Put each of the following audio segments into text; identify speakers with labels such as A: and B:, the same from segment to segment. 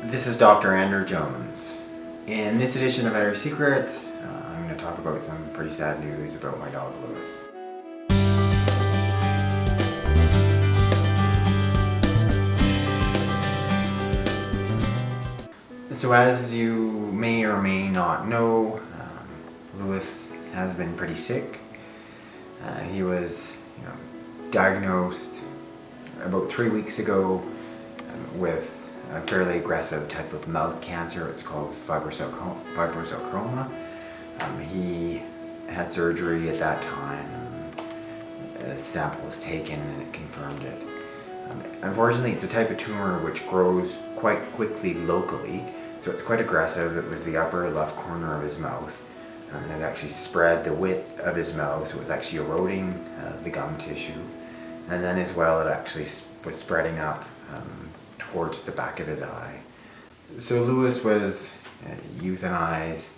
A: This is Dr. Andrew Jones. In this edition of Veterinary Secrets, I'm going to talk about some pretty sad news about my dog Lewis. So as you may or may not know, Lewis has been pretty sick. He was diagnosed about 3 weeks ago with a fairly aggressive type of mouth cancer. It's called fibrosarcoma. He had surgery at that time. A sample was taken and it confirmed it. Unfortunately, it's a type of tumor which grows quite quickly locally, so it's quite aggressive. It was the upper left corner of his mouth, and it actually spread the width of his mouth, so it was actually eroding the gum tissue. And then as well, it actually was spreading up towards the back of his eye. So Lewis was euthanized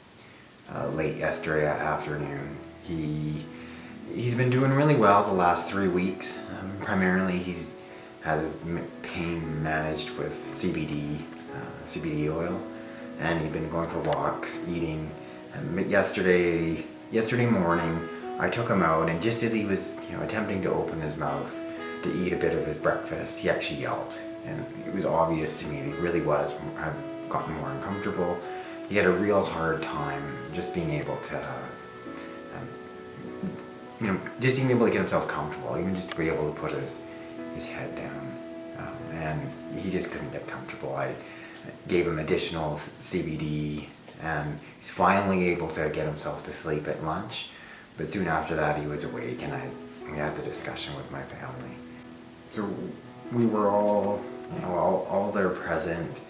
A: late yesterday afternoon. He's been doing really well the last 3 weeks. Primarily he's had his pain managed with CBD oil, and he'd been going for walks, eating. Yesterday morning I took him out, and just as he was attempting to open his mouth to eat a bit of his breakfast, he actually yelped. And it was obvious to me that he really had gotten more uncomfortable. He had a real hard time just being able to, just being able to get himself comfortable, even just to be able to put his head down. And he just couldn't get comfortable. I gave him additional CBD, and he's finally able to get himself to sleep at lunch. But soon after that, he was awake, and we had the discussion with my family. So we were all there present,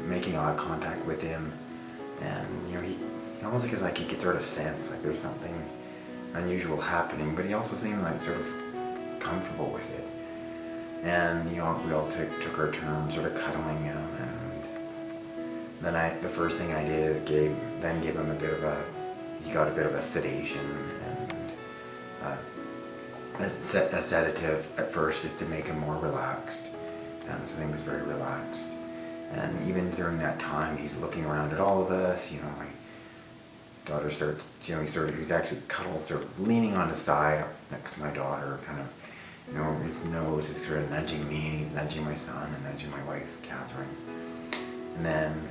A: making eye contact with him, and he almost feels like he could sort of sense like there's something unusual happening, but he also seemed like sort of comfortable with it. And we all took our turn sort of cuddling him, and then the first thing I did is give him he got a bit of a sedation and a sedative at first, just to make him more relaxed. So he was very relaxed. And even during that time, he's looking around at all of us. My daughter starts, he's actually cuddled, sort of leaning on his side next to my daughter, kind of, his nose is sort of nudging me, and he's nudging my son and nudging my wife, Catherine. And then,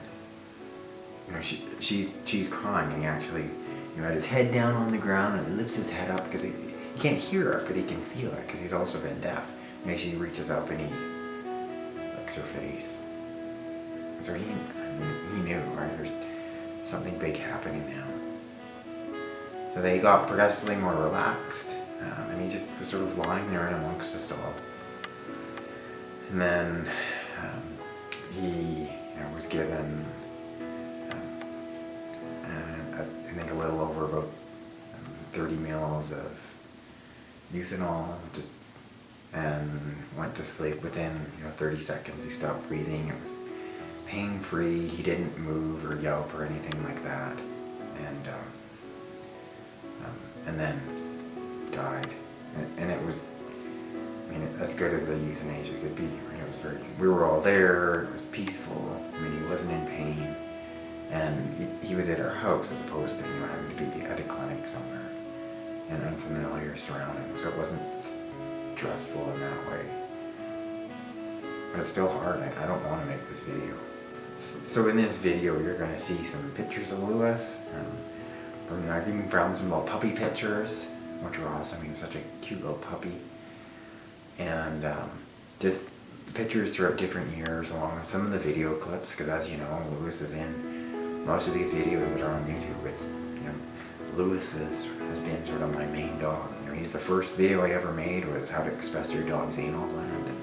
A: she's crying, and he actually, had his head down on the ground, and he lifts his head up because he can't hear her, but he can feel her because he's also been deaf. And she reaches up and he licks her face. So he knew, right? There's something big happening now. So they got progressively more relaxed, and he just was sort of lying there in amongst us all. And then he was given, I think, a little over about 30 mils of euthanol, and went to sleep within 30 seconds. He stopped breathing. It was pain-free. He didn't move or yelp or anything like that, and then died. And it was, as good as a euthanasia could be. Right? We were all there. It was peaceful. He wasn't in pain, and he was at our house as opposed to having to be at a clinic somewhere in unfamiliar surroundings. So it wasn't stressful in that way. But it's still hard. I don't want to make this video. So in this video, you're going to see some pictures of Lewis. I've even found some little puppy pictures, which were awesome. He was such a cute little puppy. And just pictures throughout different years, along with some of the video clips, because as you know, Lewis is in most of these videos that are on YouTube. It's, Lewis has been sort of my main dog. He's the first video I ever made was how to express your dog's anal gland. And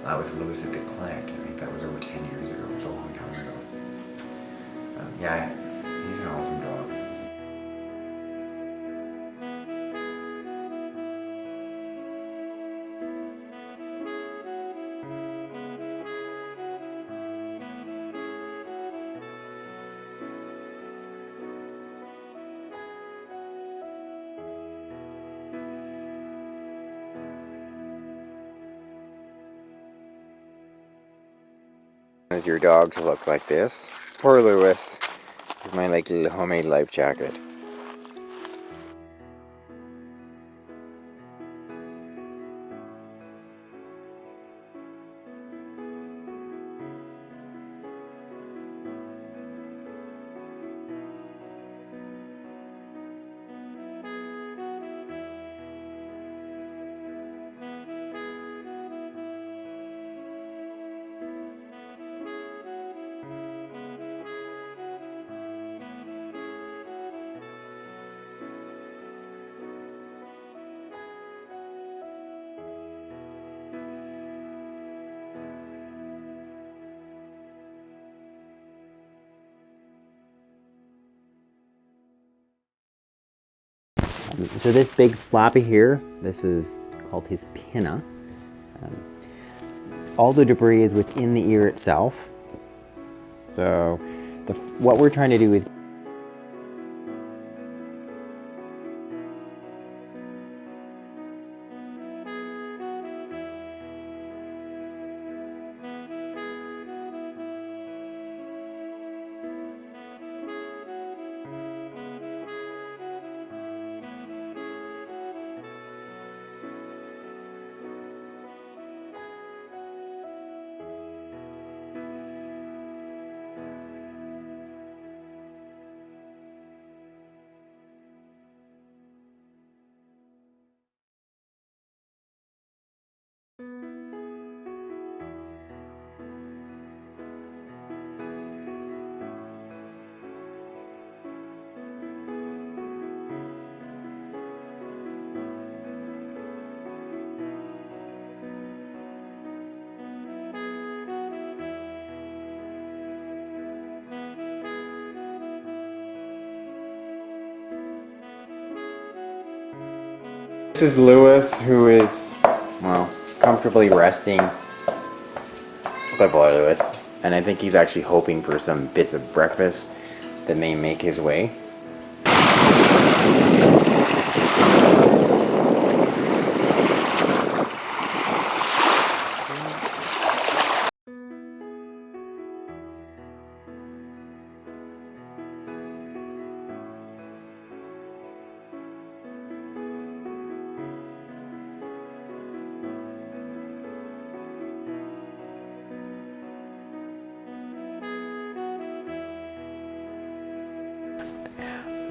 A: that was Lewis at the clinic. I think that was over 10 years ago. It was a long time ago. Yeah, he's an awesome dog. As your dog to look like this. Poor Lewis. With my like little homemade life jacket. So this big floppy here, this is called his pinna. All the debris is within the ear itself. So what we're trying to do is this is Lewis, who is, well, comfortably resting. Good boy, Lewis. And I think he's actually hoping for some bits of breakfast that may make his way.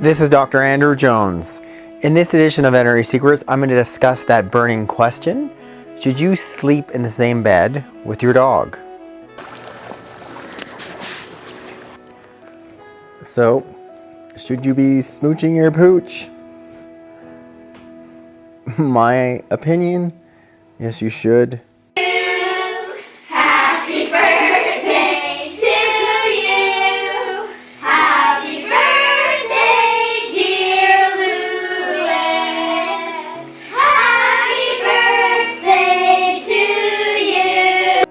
A: This is Dr. Andrew Jones. In this edition of Veterinary Secrets, I'm going to discuss that burning question. Should you sleep in the same bed with your dog? So, should you be smooching your pooch? My opinion, yes you should.
B: Happy birthday to you. Happy birthday, dear Louis. Happy birthday to you.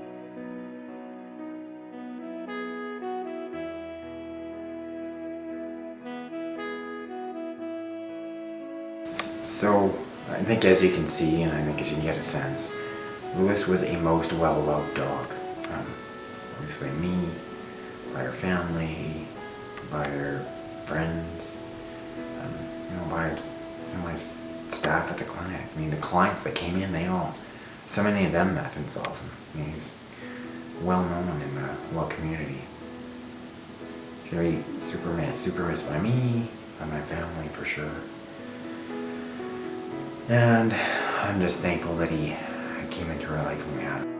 A: So, I think as you can see, and I think as you can get a sense, Lewis was a most well-loved dog. Raised by me, by our family, by our friends, by my staff at the clinic. I mean, the clients that came in, so many of them met themselves. I mean, he's well known in the Well community. He's very super missed by me, by my family for sure. And I'm just thankful that he came into our life when we had him.